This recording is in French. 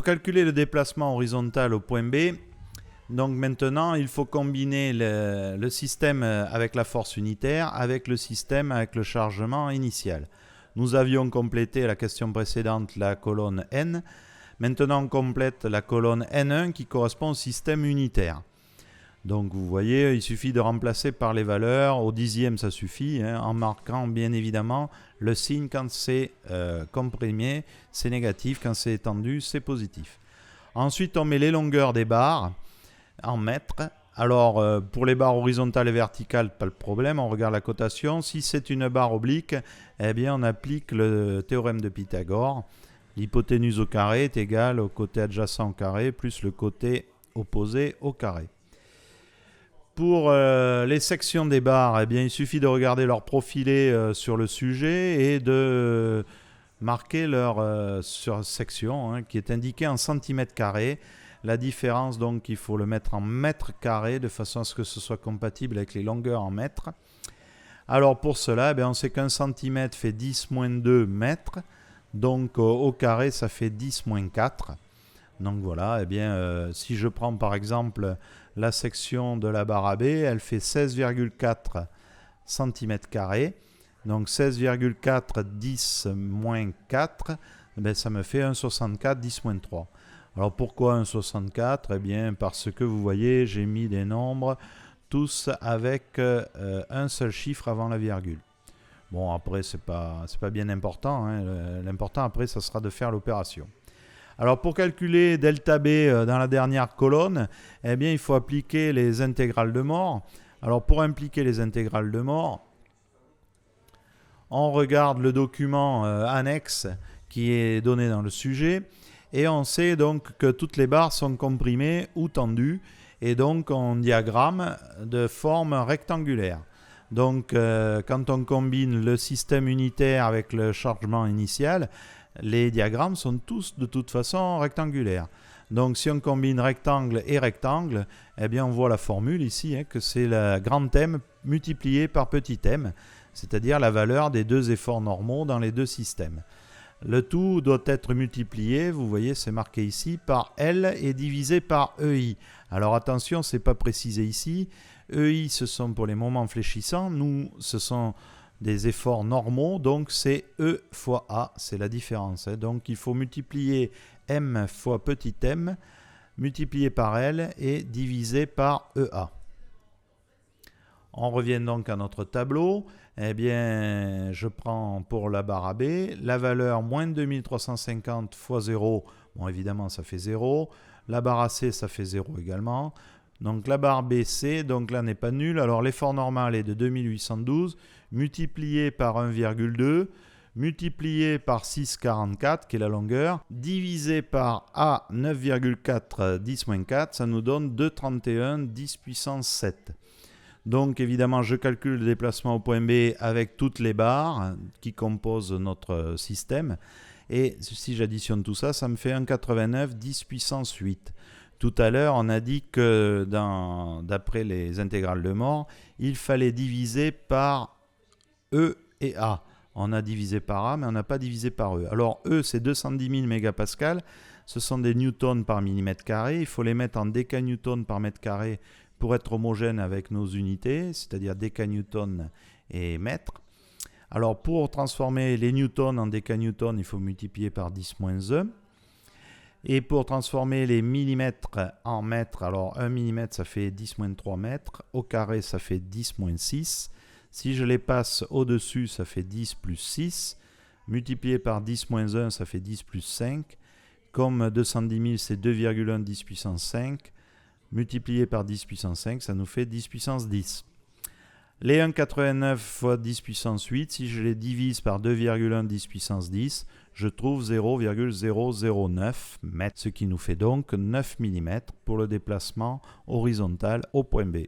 pour calculer le déplacement horizontal au point B, donc maintenant il faut combiner le système avec la force unitaire avec le système avec le chargement initial. Nous avions complété la question précédente la colonne N. Maintenant on complète la colonne N1 qui correspond au système unitaire. Donc vous voyez, il suffit de remplacer par les valeurs, au dixième ça suffit, en marquant bien évidemment le signe quand c'est comprimé, c'est négatif, quand c'est étendu, c'est positif. Ensuite on met les longueurs des barres en mètres. Alors pour les barres horizontales et verticales, pas de problème, on regarde la cotation. Si c'est une barre oblique, eh bien on applique le théorème de Pythagore. L'hypoténuse au carré est égale au côté adjacent au carré plus le côté opposé au carré. Pour les sections des barres, eh bien, il suffit de regarder leur profilé sur le sujet et de marquer leur section qui est indiquée en centimètres carrés. La différence, donc, il faut le mettre en mètres carrés de façon à ce que ce soit compatible avec les longueurs en mètres. Alors pour cela, eh bien, on sait qu'un centimètre fait 10 moins 2 mètres. Donc au carré, ça fait 10 moins 4. Donc voilà, eh bien, si je prends par exemple la section de la barre AB, elle fait 16,4 cm². Donc 16,4 10 moins 4, eh bien, ça me fait 1,64 10 moins 3. Alors pourquoi 1,64 ? Eh bien parce que vous voyez, j'ai mis des nombres tous avec un seul chiffre avant la virgule. Bon, après, c'est pas bien important. L'important, après, ça sera de faire l'opération. Alors, pour calculer delta B dans la dernière colonne, eh bien, il faut appliquer les intégrales de Moore. Alors, pour impliquer les intégrales de Moore, on regarde le document annexe qui est donné dans le sujet et on sait donc que toutes les barres sont comprimées ou tendues et donc on diagramme de forme rectangulaire. Donc, quand on combine le système unitaire avec le chargement initial, les diagrammes sont tous de toute façon rectangulaires. Donc, si on combine rectangle et rectangle, eh bien, on voit la formule ici, que c'est le grand M multiplié par petit m, c'est-à-dire la valeur des deux efforts normaux dans les deux systèmes. Le tout doit être multiplié, vous voyez, c'est marqué ici, par L et divisé par EI. Alors attention, ce n'est pas précisé ici. EI, ce sont pour les moments fléchissants. Nous, ce sont des efforts normaux, donc c'est E fois A, c'est la différence. Donc il faut multiplier M fois petit m, multiplié par L et divisé par EA. On revient donc à notre tableau. Eh bien, je prends pour la barre AB la valeur moins 2350 fois 0. Bon, évidemment, ça fait 0. La barre AC, ça fait 0 également. Donc la barre BC, donc là n'est pas nulle. Alors l'effort normal est de 2812 multiplié par 1,2 multiplié par 6,44 qui est la longueur, divisé par A 9,4 10-4, ça nous donne 2,31 10 puissance 7. Donc évidemment je calcule le déplacement au point B avec toutes les barres qui composent notre système. Et si j'additionne tout ça, ça me fait 1,89 10 puissance 8. Tout à l'heure, on a dit que d'après les intégrales de Moore, il fallait diviser par E et A. On a divisé par A, mais on n'a pas divisé par E. Alors E, c'est 210 000 mégapascals. Ce sont des newtons par millimètre carré. Il faut les mettre en décanewtons par mètre carré pour être homogène avec nos unités, c'est-à-dire décanewtons et mètres. Alors pour transformer les newtons en décanewtons, il faut multiplier par 10 moins E. Et pour transformer les millimètres en mètres, alors 1 mm ça fait 10 moins 3 mètres, au carré ça fait 10 moins 6. Si je les passe au-dessus, ça fait 10 plus 6. Multiplié par 10 moins 1, ça fait 10 plus 5. Comme 210 000, c'est 2,1 10 puissance 5. Multiplié par 10 puissance 5, ça nous fait 10 puissance 10. Les 1,89 fois 10 puissance 8, si je les divise par 2,1 10 puissance 10, je trouve 0,009 mètres, ce qui nous fait donc 9 mm pour le déplacement horizontal au point B.